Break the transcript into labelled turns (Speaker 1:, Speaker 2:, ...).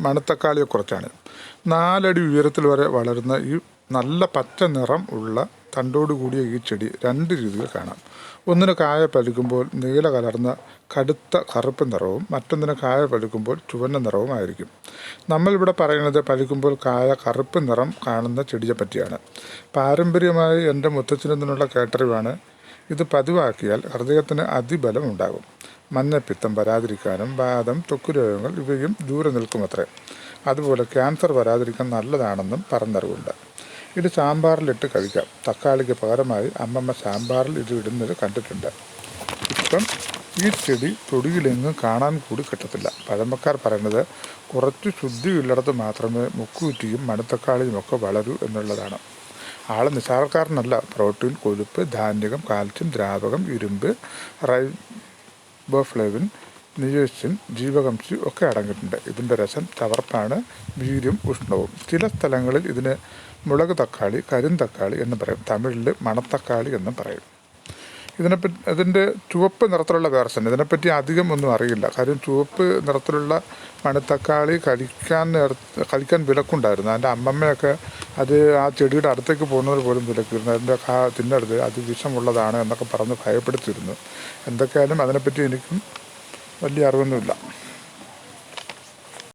Speaker 1: മണത്തക്കാളിയെക്കുറിച്ചാണ്. 4 അടി ഉയരത്തിൽ വരെ വളരുന്ന ഈ നല്ല പച്ച നിറം ഉള്ള തണ്ടോട് കൂടിയ ഈ ചെടി 2 രീതിയിൽ കാണാം. ഒന്നിന് കായ പഴുക്കുമ്പോൾ നീല കലർന്ന കടുത്ത കറുപ്പ് നിറവും മറ്റൊന്നിന് കായ പഴുക്കുമ്പോൾ ചുവന്ന നിറവും ആയിരിക്കും. നമ്മളിവിടെ പറയുന്നത് പഴുക്കുമ്പോൾ കായ കറുപ്പ് നിറം കാണുന്ന ചെടിയെ പറ്റിയാണ്. പാരമ്പര്യമായി എൻ്റെ മുത്തച്ഛനിൽ നിന്നുള്ള കേട്ടറിവാണ്. ഇത് പതിവാക്കിയാൽ ഹൃദയത്തിന് അതിബലം ഉണ്ടാകും. മഞ്ഞപ്പിത്തം വരാതിരിക്കാനും വാതം, ത്വക്ക് രോഗങ്ങൾ ഇവയും ദൂരെ നിൽക്കുമത്രേ. അതുപോലെ ക്യാൻസർ വരാതിരിക്കാൻ നല്ലതാണെന്നും പറഞ്ഞറിവുണ്ട്. ഇത് സാമ്പാറിലിട്ട് കഴിക്കാം. തക്കാളിക്ക് പകരമായി അമ്മമ്മ സാമ്പാറിൽ ഇത് ഇടുന്നത് കണ്ടിട്ടുണ്ട്. ഇപ്പം ഈ ചെടി തൊടിയിലെങ്ങും കാണാൻ കൂടി കിട്ടത്തില്ല. പഴമക്കാർ പറയുന്നത് കുറച്ച് ശുദ്ധിയുള്ളിടത്ത് മാത്രമേ മുക്കുറ്റിയും മണത്തക്കാളിയും ഒക്കെ വളരൂ എന്നുള്ളതാണ്. ആൾ നിസ്സാരക്കാരനല്ല. പ്രോട്ടീൻ, കൊഴുപ്പ്, ധാന്യകം, കാൽസ്യം, ദ്രാവകം, ഇരുമ്പ്, റൈബോഫ്ലേവിൻ, നിയോസിൻ, ജീവകംശി ഒക്കെ അടങ്ങിയിട്ടുണ്ട്. ഇതിൻ്റെ രസം ചവർപ്പാണ്, വീര്യം ഉഷ്ണവും. ചില സ്ഥലങ്ങളിൽ ഇതിന് മുളക് തക്കാളി, കരിന്തക്കാളി എന്ന് പറയും. തമിഴിൽ മണത്തക്കാളി എന്നും പറയും. ഇതിൻ്റെ ചുവപ്പ് നിറത്തിലുള്ള വേർഷൻ ഇതിനെപ്പറ്റി അധികം ഒന്നും അറിയില്ല. കാര്യം ചുവപ്പ് നിറത്തിലുള്ള മണത്തക്കാളി കഴിക്കാൻ വിലക്കുണ്ടായിരുന്നു. എൻ്റെ അമ്മമ്മയൊക്കെ അത് ആ ചെടിയുടെ അടുത്തേക്ക് പോകുന്നവർ പോലും വിലക്കിയിരുന്നു. അതിൻ്റെ തിന്നടുത്ത് അത് വിഷമുള്ളതാണ് എന്നൊക്കെ പറഞ്ഞ് ഭയപ്പെടുത്തിയിരുന്നു. എന്തൊക്കെയായാലും അതിനെപ്പറ്റി എനിക്കും വലിയ അറിവൊന്നുമില്ല.